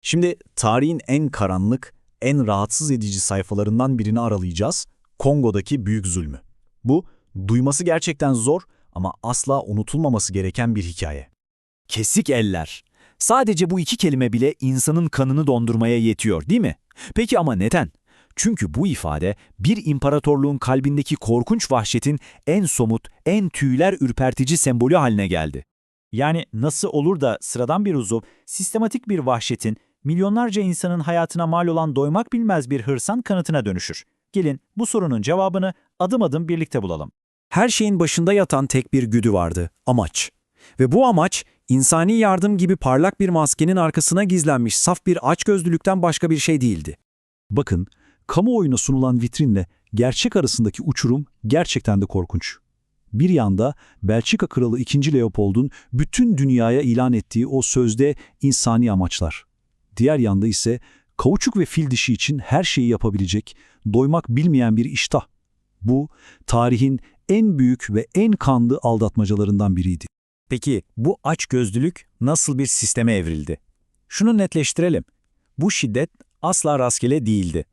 Şimdi tarihin en karanlık, en rahatsız edici sayfalarından birini aralayacağız. Kongo'daki büyük zulmü. Bu, duyması gerçekten zor ama asla unutulmaması gereken bir hikaye. Kesik eller. Sadece bu iki kelime bile insanın kanını dondurmaya yetiyor, değil mi? Peki ama neden? Çünkü bu ifade bir imparatorluğun kalbindeki korkunç vahşetin en somut, en tüyler ürpertici sembolü haline geldi. Yani nasıl olur da sıradan bir uzuv, sistematik bir vahşetin, milyonlarca insanın hayatına mal olan doymak bilmez bir hırsan kanıtına dönüşür? Gelin bu sorunun cevabını adım adım birlikte bulalım. Her şeyin başında yatan tek bir güdü vardı, amaç. Ve bu amaç, insani yardım gibi parlak bir maskenin arkasına gizlenmiş saf bir açgözlülükten başka bir şey değildi. Bakın, kamuoyuna sunulan vitrinle gerçek arasındaki uçurum gerçekten de korkunç. Bir yanda Belçika Kralı II. Leopold'un bütün dünyaya ilan ettiği o sözde insani amaçlar. Diğer yanda ise kauçuk ve fil dişi için her şeyi yapabilecek, doymak bilmeyen bir iştah. Bu, tarihin en büyük ve en kanlı aldatmacalarından biriydi. Peki bu açgözlülük nasıl bir sisteme evrildi? Şunu netleştirelim. Bu şiddet asla rastgele değildi.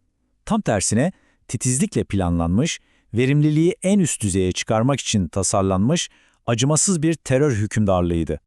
Tam tersine titizlikle planlanmış, verimliliği en üst düzeye çıkarmak için tasarlanmış, acımasız bir terör hükümdarlığıydı.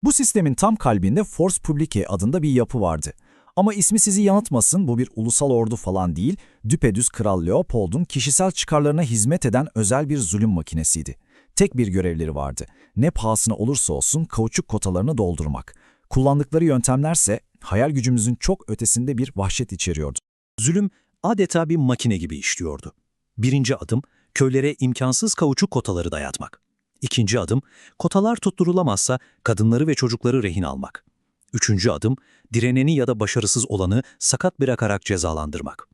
Bu sistemin tam kalbinde Force Publique adında bir yapı vardı. Ama ismi sizi yanıltmasın, bu bir ulusal ordu falan değil, düpedüz Kral Leopold'un kişisel çıkarlarına hizmet eden özel bir zulüm makinesiydi. Tek bir görevleri vardı. Ne pahasına olursa olsun kauçuk kotalarını doldurmak. Kullandıkları yöntemlerse hayal gücümüzün çok ötesinde bir vahşet içeriyordu. Zulüm adeta bir makine gibi işliyordu. Birinci adım, köylere imkansız kauçuk kotaları dayatmak. İkinci adım, kotalar tutturulamazsa kadınları ve çocukları rehin almak. Üçüncü adım, direneni ya da başarısız olanı sakat bırakarak cezalandırmak.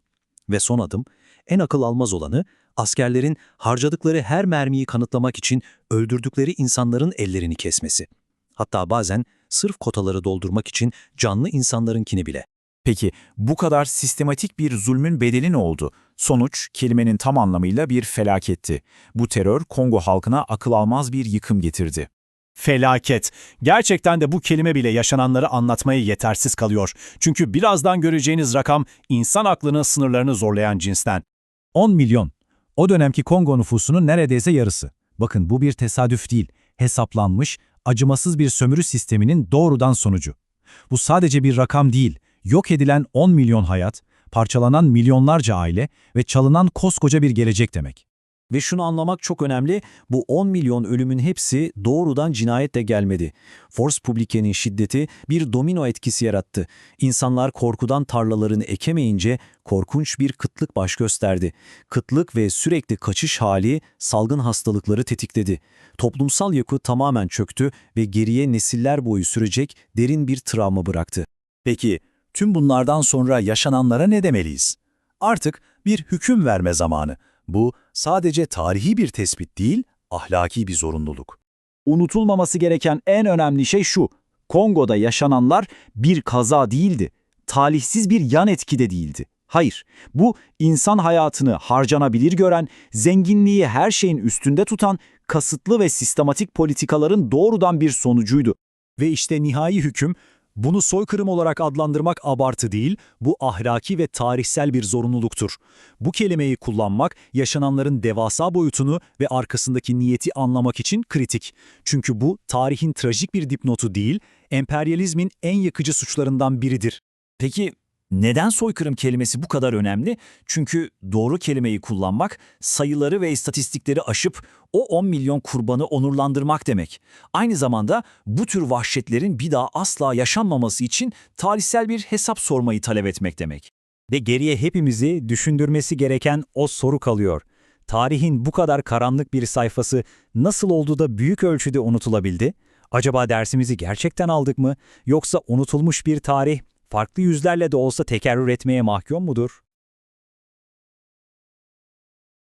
Ve son adım, en akıl almaz olanı, askerlerin harcadıkları her mermiyi kanıtlamak için öldürdükleri insanların ellerini kesmesi. Hatta bazen sırf kotaları doldurmak için canlı insanlarınkini bile. Peki bu kadar sistematik bir zulmün bedeli ne oldu? Sonuç kelimenin tam anlamıyla bir felaketti. Bu terör Kongo halkına akıl almaz bir yıkım getirdi. Felaket. Gerçekten de bu kelime bile yaşananları anlatmaya yetersiz kalıyor. Çünkü birazdan göreceğiniz rakam insan aklının sınırlarını zorlayan cinsten. 10 milyon. O dönemki Kongo nüfusunun neredeyse yarısı. Bakın bu bir tesadüf değil, hesaplanmış, acımasız bir sömürü sisteminin doğrudan sonucu. Bu sadece bir rakam değil, yok edilen 10 milyon hayat, parçalanan milyonlarca aile ve çalınan koskoca bir gelecek demek. Ve şunu anlamak çok önemli, bu 10 milyon ölümün hepsi doğrudan cinayetle gelmedi. Force Publique'nin şiddeti bir domino etkisi yarattı. İnsanlar korkudan tarlalarını ekemeyince korkunç bir kıtlık baş gösterdi. Kıtlık ve sürekli kaçış hali salgın hastalıkları tetikledi. Toplumsal yapı tamamen çöktü ve geriye nesiller boyu sürecek derin bir travma bıraktı. Peki, tüm bunlardan sonra yaşananlara ne demeliyiz? Artık bir hüküm verme zamanı. Bu sadece tarihi bir tespit değil, ahlaki bir zorunluluk. Unutulmaması gereken en önemli şey şu: Kongo'da yaşananlar bir kaza değildi, talihsiz bir yan etki de değildi. Hayır, bu insan hayatını harcanabilir gören, zenginliği her şeyin üstünde tutan, kasıtlı ve sistematik politikaların doğrudan bir sonucuydu. Ve işte nihai hüküm, bunu soykırım olarak adlandırmak abartı değil, bu ahlaki ve tarihsel bir zorunluluktur. Bu kelimeyi kullanmak, yaşananların devasa boyutunu ve arkasındaki niyeti anlamak için kritik. Çünkü bu, tarihin trajik bir dipnotu değil, emperyalizmin en yakıcı suçlarından biridir. Peki neden soykırım kelimesi bu kadar önemli? Çünkü doğru kelimeyi kullanmak, sayıları ve istatistikleri aşıp o 10 milyon kurbanı onurlandırmak demek. Aynı zamanda bu tür vahşetlerin bir daha asla yaşanmaması için tarihsel bir hesap sormayı talep etmek demek. Ve geriye hepimizi düşündürmesi gereken o soru kalıyor. Tarihin bu kadar karanlık bir sayfası nasıl oldu da büyük ölçüde unutulabildi? Acaba dersimizi gerçekten aldık mı? Yoksa unutulmuş bir tarih farklı yüzlerle de olsa tekerrür etmeye mahkum mudur?